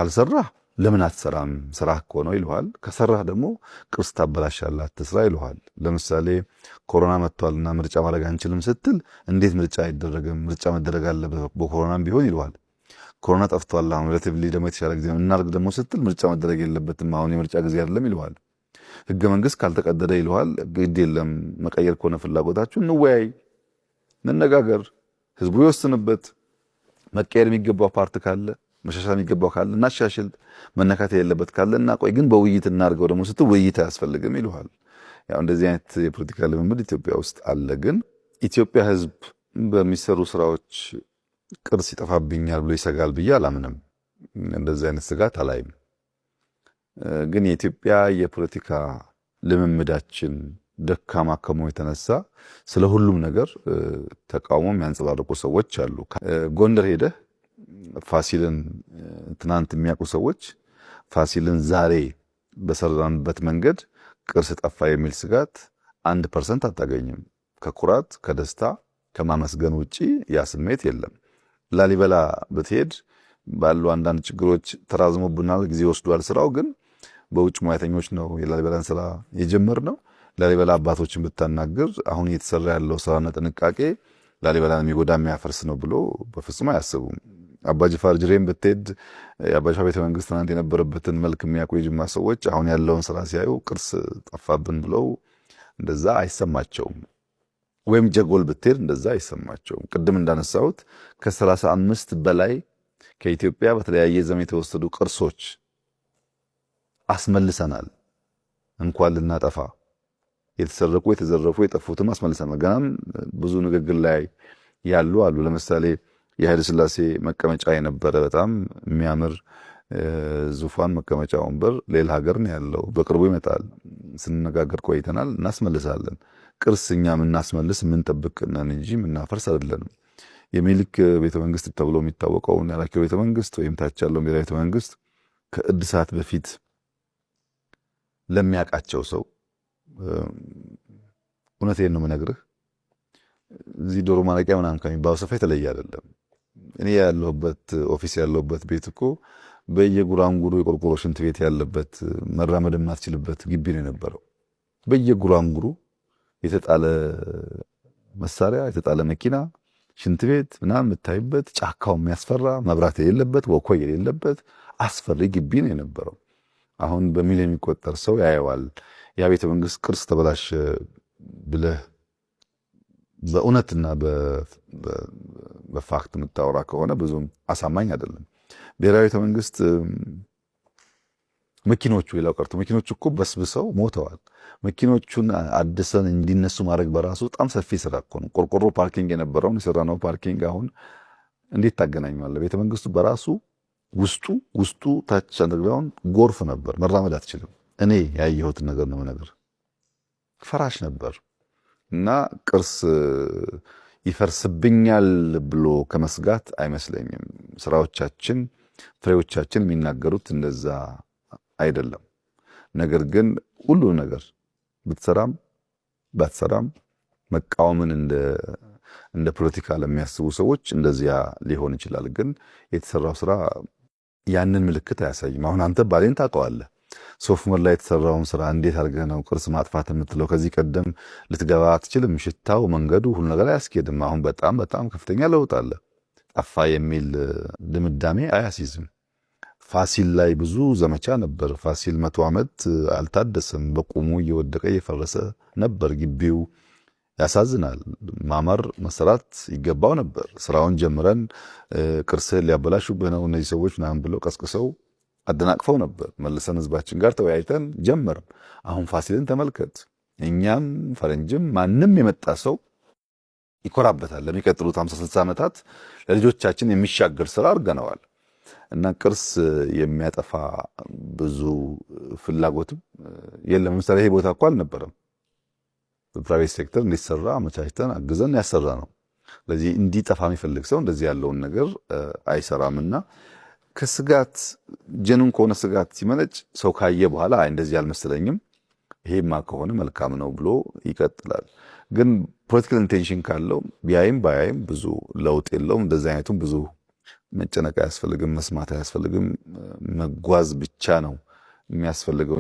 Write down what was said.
ካልሰራህ ለምን አትሰራም? ስራህ እኮ ነው ይልሃል። ከሰራህ ደግሞ ቅርስ ታበላሻለህ፣ አትስራ ይልሃል። ለምሳሌ ኮሮና መጥቷልና ምርጫ ማድረግ አንችልም ስትል እንዴት ምርጫ አይደረግም? ምርጫ መደረግ አለበት በኮሮናም ቢሆን ይልሃል። ኮሮና ጠፍቷል፣ አሁን ሪሌቲቭሊ ደግሞ የተሻለ ጊዜ እናድርግ ደግሞ ስትል ምርጫ መደረግ የለበትም አሁን የምርጫ ጊዜ አይደለም ይልሃል። ህገ መንግስት ካልተቀደደ ይልሃል። ግድ የለም መቀየር ከሆነ ፍላጎታችሁ እንወያይ፣ እንነጋገር፣ ህዝቡ ይወስንበት። መቀየር የሚገባው ፓርት ካለ መሻሻል የሚገባው ካለ እናሻሽል፣ መነካት የሌለበት ካለ እናቆይ፣ ግን በውይይት እናድርገው ደግሞ ስትል ውይይት አያስፈልግም ይልሃል። ያው እንደዚህ አይነት የፖለቲካ ልምምድ ኢትዮጵያ ውስጥ አለ። ግን ኢትዮጵያ ህዝብ በሚሰሩ ስራዎች ቅርስ ይጠፋብኛል ብሎ ይሰጋል ብዬ አላምንም። እንደዚህ አይነት ስጋት አላይም። ግን የኢትዮጵያ የፖለቲካ ልምምዳችን ደካማ ከመሆኑ የተነሳ ስለ ሁሉም ነገር ተቃውሞ የሚያንጸባርቁ ሰዎች አሉ። ጎንደር ሄደህ ፋሲልን ትናንት የሚያውቁ ሰዎች ፋሲልን ዛሬ በሰራንበት መንገድ ቅርስ ጠፋ የሚል ስጋት 1% አታገኝም። ከኩራት ከደስታ ከማመስገን ውጪ ያ ስሜት የለም። ላሊበላ ብትሄድ ባሉ አንዳንድ ችግሮች ተራዝሞብናል፣ ጊዜ ወስዷል ስራው፣ ግን በውጭ ሙያተኞች ነው የላሊበላን ስራ የጀመርነው። ላሊበላ አባቶችን ብታናግር አሁን እየተሰራ ያለው ስራና ጥንቃቄ ላሊበላን የሚጎዳ የሚያፈርስ ነው ብሎ በፍጹም አያስቡም። አባጅፋር ጅሬን ብትሄድ የአባጅፋር ቤተ መንግስት ትናንት የነበረበትን መልክ የሚያውቁ የጅማ ሰዎች አሁን ያለውን ስራ ሲያዩ ቅርስ ጠፋብን ብለው እንደዛ አይሰማቸውም። ወይም ጀጎል ብትሄድ እንደዛ አይሰማቸውም። ቅድም እንዳነሳሁት ከ35 በላይ ከኢትዮጵያ በተለያየ ዘመን የተወሰዱ ቅርሶች አስመልሰናል። እንኳን ልናጠፋ የተሰረቁ የተዘረፉ የጠፉትም አስመልሰናል። ገናም ብዙ ንግግር ላይ ያሉ አሉ። ለምሳሌ የኃይለ ሥላሴ መቀመጫ የነበረ በጣም የሚያምር ዙፋን መቀመጫ ወንበር ሌላ ሀገር ነው ያለው፣ በቅርቡ ይመጣል። ስንነጋገር ቆይተናል። እናስመልሳለን። ቅርስ እኛ የምናስመልስ የምንጠብቅ ነን እንጂ የምናፈርስ አይደለንም። የሚኒልክ ቤተ መንግስት ተብሎ የሚታወቀውን የአራት ቤተ መንግስት ወይም ታች ያለው ብሔራዊ ቤተ መንግስት ከእድሳት በፊት ለሚያውቃቸው ሰው እውነቴን ነው የምነግርህ፣ እዚህ ዶሮ ማነቂያ ምናምን ከሚባለው ስፍራ የተለየ አይደለም። እኔ ያለሁበት ኦፊስ ያለሁበት ቤት እኮ በየጉራንጉሩ የቆርቆሮ ሽንት ቤት ያለበት መራመድ የማትችልበት ግቢ ነው የነበረው። በየጉራንጉሩ የተጣለ መሳሪያ፣ የተጣለ መኪና፣ ሽንት ቤት ምናምን የምታይበት፣ ጫካው የሚያስፈራ፣ መብራት የሌለበት፣ ወኮይ የሌለበት አስፈሪ ግቢ ነው የነበረው። አሁን በሚሊዮን የሚቆጠር ሰው ያየዋል። ያ ቤተ መንግስት ቅርስ ተበላሸ ብለህ በእውነትና በፋክት የምታወራ ከሆነ ብዙም አሳማኝ አይደለም። ብሔራዊ ቤተ መንግስት መኪኖቹ፣ ሌላው ቀርቶ መኪኖቹ እኮ በስብሰው ሞተዋል። መኪኖቹን አድሰን እንዲነሱ ማድረግ በራሱ በጣም ሰፊ ስራ እኮ ነው። ቆርቆሮ ፓርኪንግ የነበረውን የሰራነው ፓርኪንግ አሁን እንዴት ታገናኘዋለህ? ቤተ መንግስቱ በራሱ ውስጡ ታች አንደርግራውንድ ጎርፍ ነበር፣ መራመድ አትችልም። እኔ ያየሁትን ነገር ነው ነገር ፈራሽ ነበር። እና ቅርስ ይፈርስብኛል ብሎ ከመስጋት አይመስለኝም። ስራዎቻችን፣ ፍሬዎቻችን የሚናገሩት እንደዛ አይደለም። ነገር ግን ሁሉ ነገር ብትሰራም ባትሰራም መቃወምን እንደ ፖለቲካ ለሚያስቡ ሰዎች እንደዚያ ሊሆን ይችላል። ግን የተሰራው ስራ ያንን ምልክት አያሳይም። አሁን አንተ ባሌን ታውቀዋለህ። ሶፍ ዑመር ላይ የተሰራውን ስራ እንዴት አድርገህ ነው ቅርስ ማጥፋት የምትለው? ከዚህ ቀደም ልትገባ አትችልም። ሽታው፣ መንገዱ፣ ሁሉ ነገር አያስኬድም። አሁን በጣም ከፍተኛ ለውጥ አለ። ጠፋ የሚል ድምዳሜ አያስይዝም። ፋሲል ላይ ብዙ ዘመቻ ነበር። ፋሲል 100 ዓመት አልታደሰም። በቁሙ እየወደቀ እየፈረሰ ነበር። ግቢው ያሳዝናል። ማመር መሰራት ይገባው ነበር። ስራውን ጀምረን ቅርስህን ሊያበላሹብህ ነው እነዚህ ሰዎች ምናምን ብለው ቀስቅሰው አደናቅፈው ነበር። መልሰን ህዝባችን ጋር ተወያይተን ጀመርም። አሁን ፋሲልን ተመልከት። እኛም ፈረንጅም ማንም የመጣ ሰው ይኮራበታል። ለሚቀጥሉት 50-60 ዓመታት ለልጆቻችን የሚሻገር ስራ አድርገነዋል። እና ቅርስ የሚያጠፋ ብዙ ፍላጎትም የለም። ለምሳሌ ይሄ ቦታ እኮ አልነበረም። በፕራይቬት ሴክተር እንዲሰራ አመቻችተን አግዘን ያሰራ ነው። ስለዚህ እንዲጠፋ የሚፈልግ ሰው እንደዚህ ያለውን ነገር አይሰራምና ከስጋት ጀኑን ከሆነ ስጋት ሲመነጭ ሰው ካየ በኋላ አይ እንደዚህ አልመሰለኝም፣ ይሄማ ከሆነ መልካም ነው ብሎ ይቀጥላል። ግን ፖለቲካል ኢንቴንሽን ካለው ቢያይም ባያይም ብዙ ለውጥ የለውም። እንደዚህ አይነቱም ብዙ መጨነቅ አያስፈልግም፣ መስማት አያስፈልግም። መጓዝ ብቻ ነው የሚያስፈልገው።